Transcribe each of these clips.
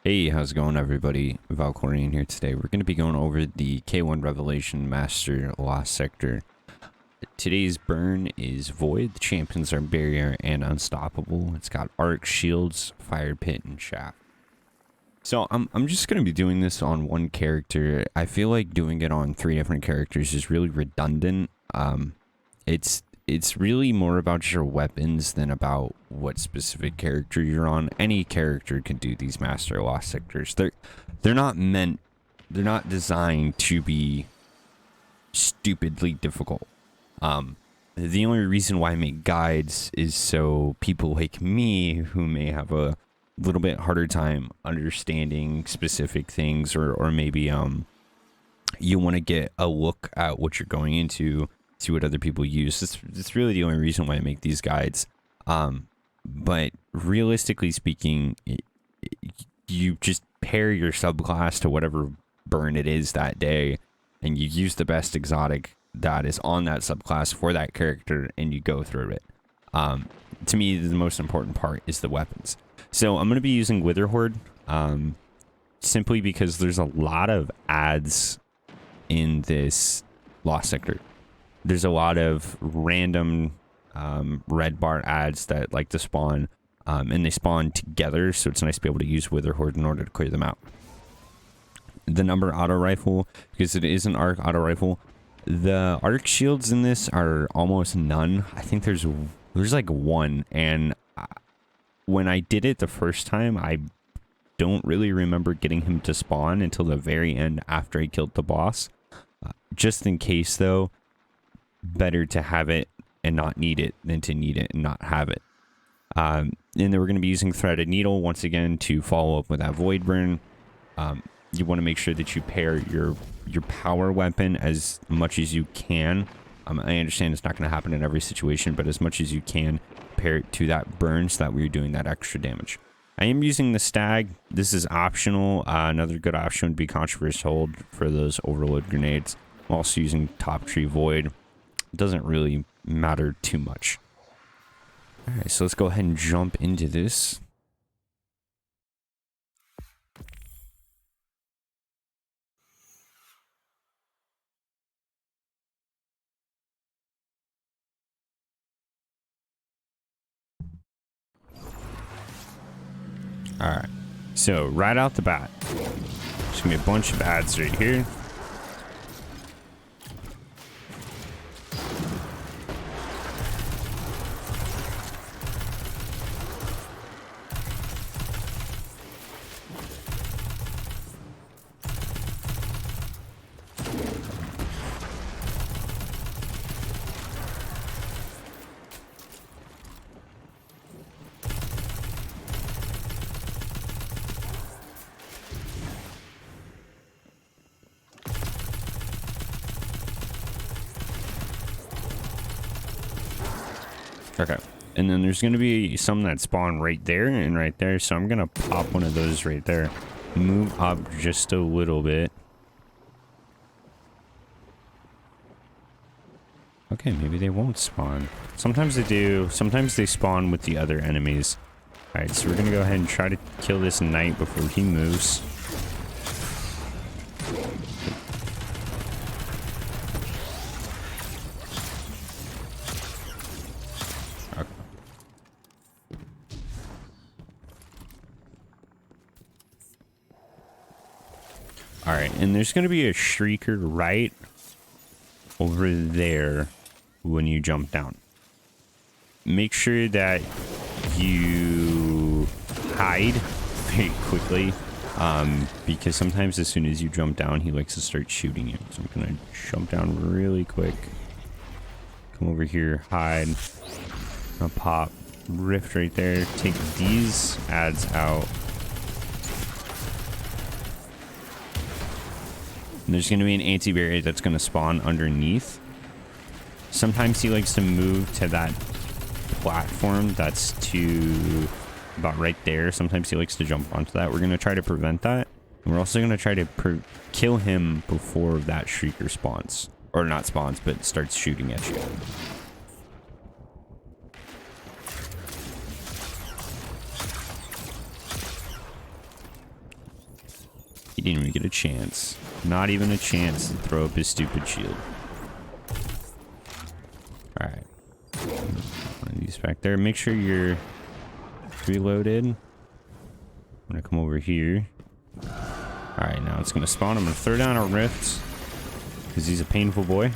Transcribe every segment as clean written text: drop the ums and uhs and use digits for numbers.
Hey, how's it going, everybody? Valkorian here today. We're going to be going over the K1 Revelation Master Lost Sector. Today's burn is Void. The champions are Barrier and Unstoppable. It's got Arc, Shields, Fire Pit, and Shaft. So I'm just going to be doing this on one character. I feel like doing it on 3 different characters is really redundant. It's really more about your weapons than about what specific character you're on. Any character can do these Master Lost Sectors. They're not designed to be stupidly difficult. The only reason why I make guides is so people like me who may have a little bit harder time understanding specific things, or maybe you want to get a look at what you're going into, see what other people use. It's really the only reason why I make these guides. But realistically speaking, you just pair your subclass to whatever burn it is that day, and you use the best exotic that is on that subclass for that character, and you go through it. To me, the most important part is the weapons. So I'm going to be using Witherhoard, simply because there's a lot of ads in this Lost Sector. There's a lot of random red bar ads that like to spawn, and they spawn together, so it's nice to be able to use Witherhoard in order to clear them out. The number auto rifle, because it is an arc auto rifle. The arc shields in this are almost none. I think there's like one, and when I did it the first time, I don't really remember getting him to spawn until the very end after I killed the boss. Just in case though, better to have it and not need it than to need it and not have it. And then we're going to be using Threaded Needle once again to follow up with that Void Burn. You want to make sure that you pair your power weapon as much as you can. I understand it's not going to happen in every situation, but as much as you can, pair it to that burn so that we're doing that extra damage. I am using the Stag. This is optional. Another good option would be Controverse Hold for those overload grenades. I'm also using Top Tree Void. It doesn't really matter too much. Alright, so let's go ahead and jump into this. Alright, so right out the bat, there's gonna be a bunch of ads right here. Okay, and then there's going to be some that spawn right there and right there, so I'm going to pop one of those right there. Move up just a little bit. Okay, maybe they won't spawn. Sometimes they do. Sometimes they spawn with the other enemies. Alright, so we're going to go ahead and try to kill this knight before he moves. Alright, and there's going to be a Shrieker right over there when you jump down. Make sure that you hide very quickly, because sometimes as soon as you jump down, he likes to start shooting you. So I'm going to jump down really quick. Come over here, hide. I'll pop Rift right there. Take these ads out. And there's going to be an anti-barrier that's going to spawn underneath. Sometimes he likes to move to that platform that's to about right there. Sometimes he likes to jump onto that. We're going to try to prevent that. And we're also going to try to kill him before that Shrieker spawns. Or not spawns, but starts shooting at you. He didn't even get a chance. Not even a chance to throw up his stupid shield. Alright. One of these back there. Make sure you're reloaded. I'm gonna come over here. Alright, now it's gonna spawn. I'm gonna throw down our rifts. Because he's a painful boy.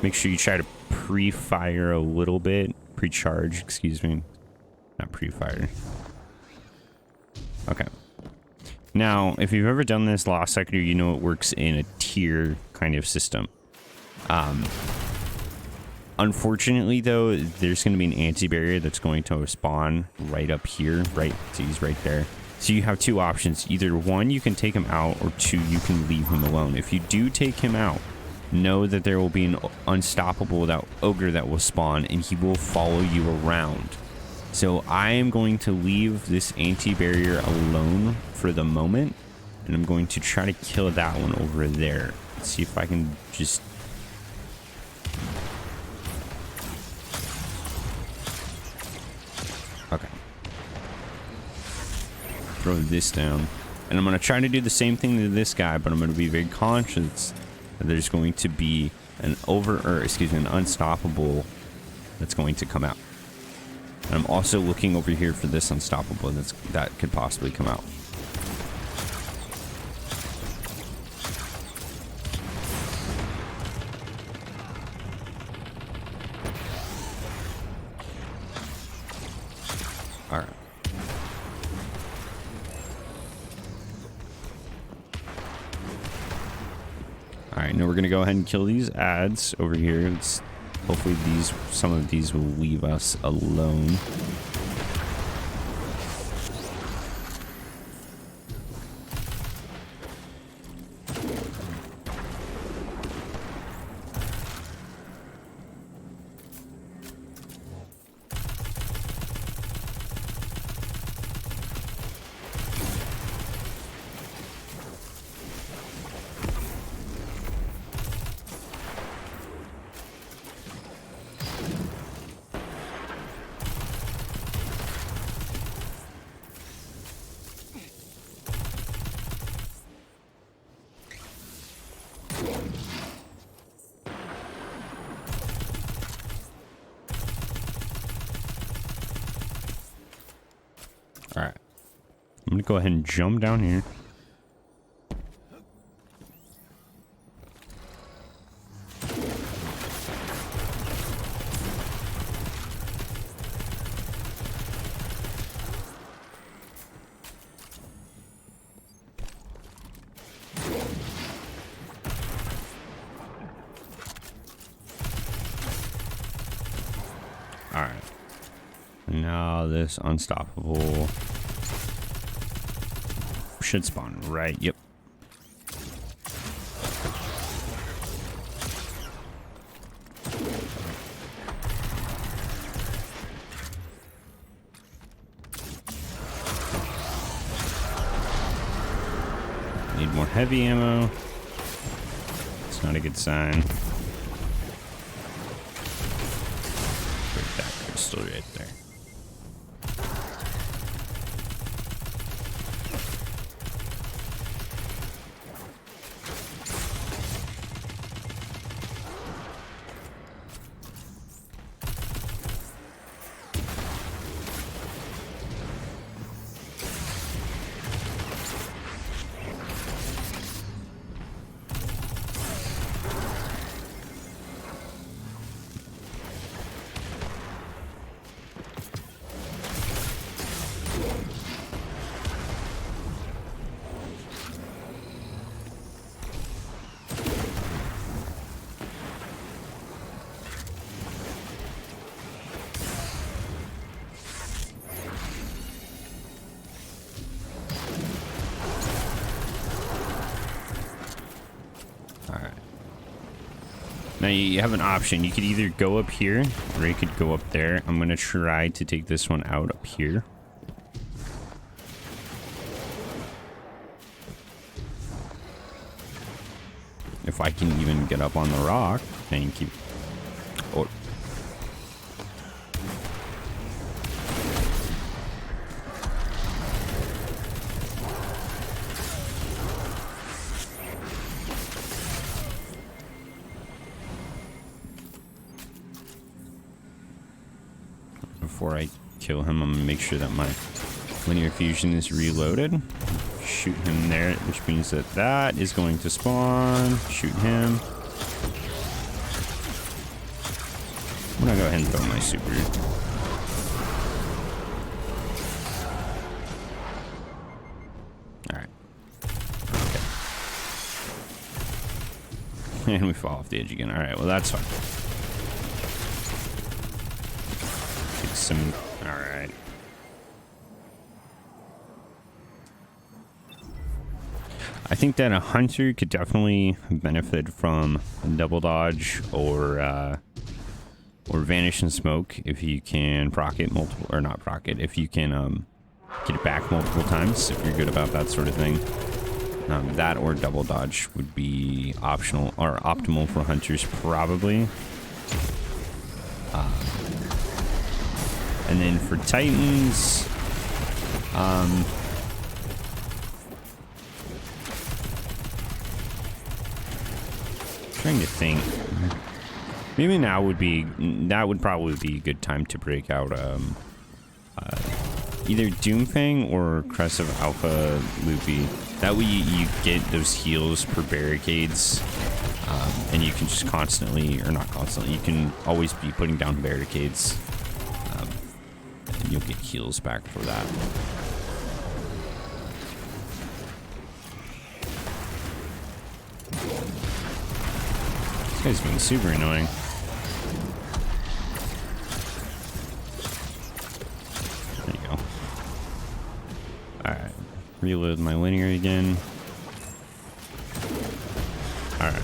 Make sure you try to pre-fire a little bit. Pre-charge, excuse me. Not pre-fire. Okay. Now, if you've ever done this Lost Sector, you know it works in a tier kind of system. Unfortunately, though, there's going to be an anti-barrier that's going to spawn right up here. Right, so he's right there. So you have two options. Either one, you can take him out, or two, you can leave him alone. If you do take him out, know that there will be an unstoppable ogre that will spawn, and he will follow you around. So I am going to leave this anti-barrier alone for the moment, and I'm going to try to kill that one over there. Let's see if I can just... Okay. Throw this down. And I'm going to try to do the same thing to this guy, but I'm going to be very conscious that there's going to be an an unstoppable that's going to come out. And I'm also looking over here for this unstoppable that could possibly come out. All right. All right, now we're gonna go ahead and kill these ads over here. Hopefully some of these will leave us alone. All right, I'm gonna go ahead and jump down here. All right. Now this unstoppable should spawn right. Yep. Need more heavy ammo. It's not a good sign. Break that crystal right there. Now you have an option. You could either go up here or you could go up there. I'm going to try to take this one out up here. If I can even get up on the rock. Thank you. Oh. before I kill him, I'm gonna make sure that my linear fusion is reloaded. Shoot him there, which means that that is going to spawn. Shoot him. I'm gonna go ahead and throw my super. Alright. Okay. And we fall off the edge again. Alright, well that's fine. Take some. Alright. I think that a hunter could definitely benefit from double dodge or vanish and smoke if you can proc it multiple, or not proc it, if you can get it back multiple times, if you're good about that sort of thing. That or double dodge would be optional or optimal for hunters probably. And then for titans, trying to think. Maybe now would be, that would probably be a good time to break out either Doomfang or Crest of Alpha Loopy. That way you get those heals per barricades, and you can just constantly, or not constantly, you can always be putting down barricades, and you'll get heals back for that. This guy's being super annoying. There you go. Alright. Reload my linear again. Alright.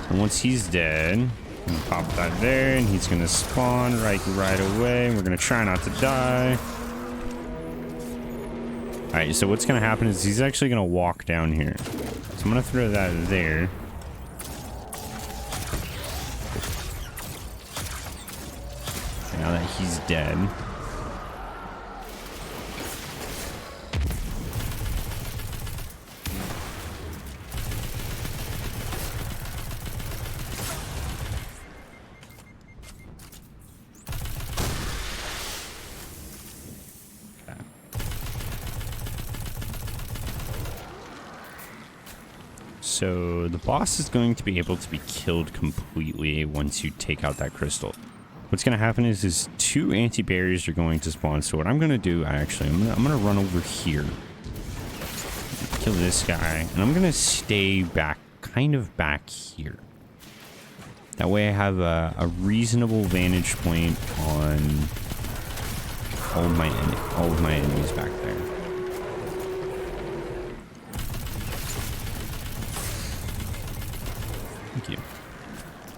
And once he's dead, I'm gonna pop that there, and he's gonna spawn right away. We're gonna try not to die. Alright, so what's gonna happen is he's actually gonna walk down here. So I'm gonna throw that there. Now that he's dead. Okay. So the boss is going to be able to be killed completely once you take out that crystal. What's going to happen is two anti-barriers are going to spawn. So what I'm going to do, I'm going to run over here. Kill this guy. And I'm going to stay back, kind of back here. That way I have a reasonable vantage point on all of my enemies back there. Thank you.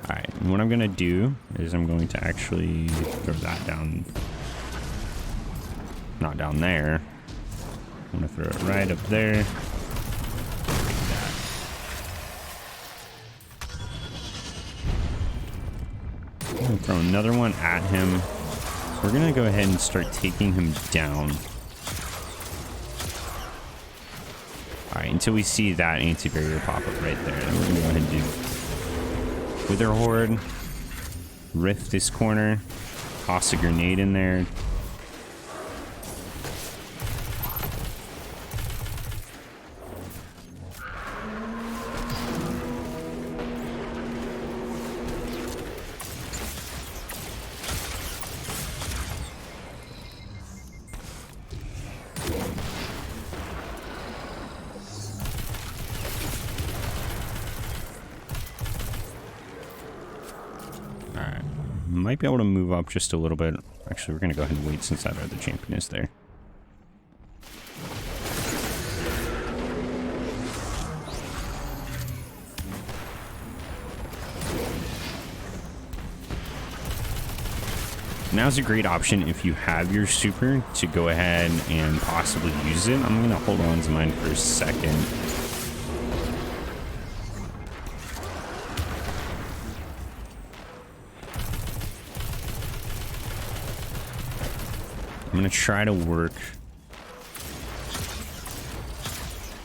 Alright, and what I'm going to do is I'm going to actually throw that down. Not down there. I'm going to throw it right up there. Like that. I'm going to throw another one at him. We're going to go ahead and start taking him down. Alright, until we see that anti-barrier pop up right there. Then we're going to go ahead and do Wither Horde, rift this corner, toss a grenade in there. Might be able to move up just a little bit. Actually, we're going to go ahead and wait since that other champion is there. Now's a great option if you have your super to go ahead and possibly use it. I'm going to hold on to mine for a second. I'm going to try to work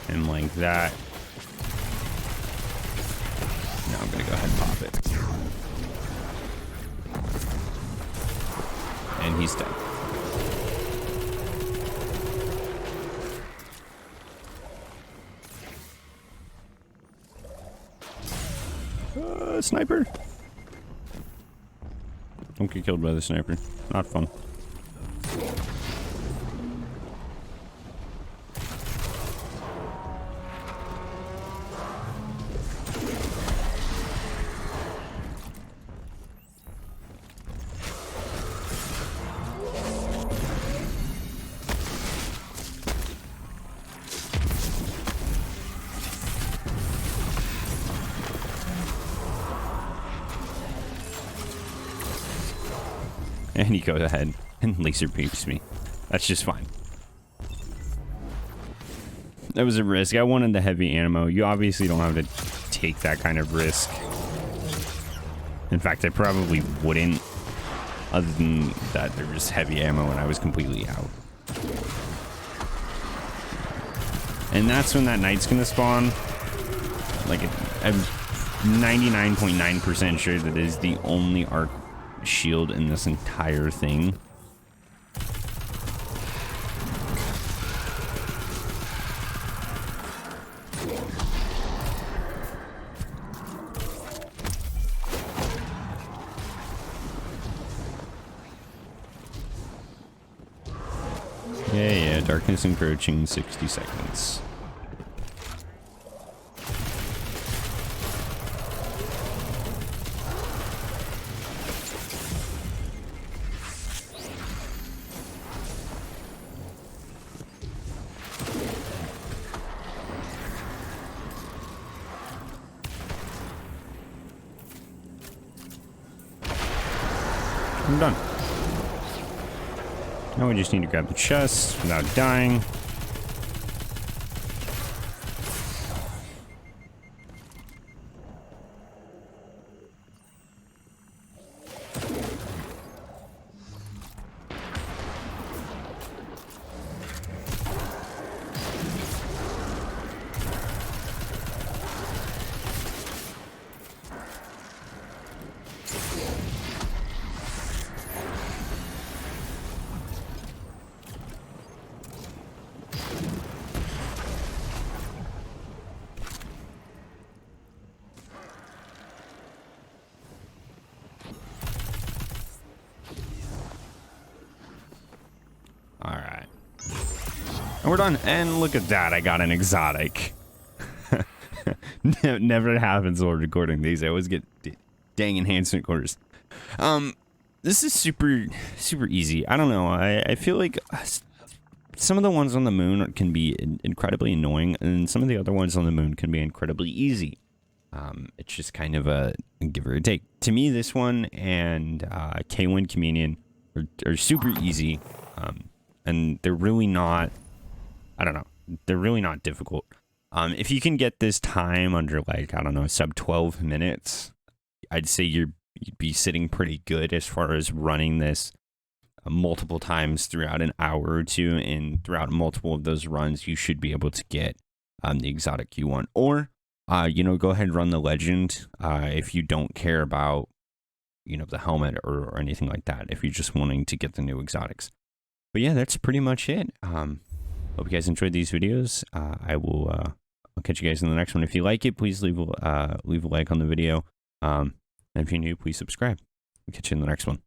and like that. Now I'm going to go ahead and pop it. and he's dead. Sniper. Don't get killed by the sniper. Not fun. And he goes ahead and laser beams me. That's just fine. That was a risk. I wanted the heavy ammo. You obviously don't have to take that kind of risk. In fact, I probably wouldn't. Other than that, there was heavy ammo and I was completely out. And that's when that knight's gonna spawn. Like, I'm 99.9% sure that it is the only arc shield in this entire thing. Yeah, darkness encroaching, 60 seconds. I'm done. Now we just need to grab the chest without dying. All right. And we're done. And look at that. I got an exotic. Never happens while recording these. I always get dang enhancement cores. This is super easy. I don't know. I feel like some of the ones on the moon can be incredibly annoying, and some of the other ones on the moon can be incredibly easy. It's just kind of a give or take. To me, this one and K1 Communion are super easy. And they're really not, I don't know, they're really not difficult. If you can get this time under, like, I don't know, sub 12 minutes, I'd say you'd be sitting pretty good as far as running this multiple times throughout an hour or two, and throughout multiple of those runs, you should be able to get the exotic you want. Or, you know, go ahead and run the legend if you don't care about, you know, the helmet or anything like that, if you're just wanting to get the new exotics. But yeah, that's pretty much it. Hope you guys enjoyed these videos. I'll catch you guys in the next one. If you like it, please leave a like on the video. And if you're new, please subscribe. We'll catch you in the next one.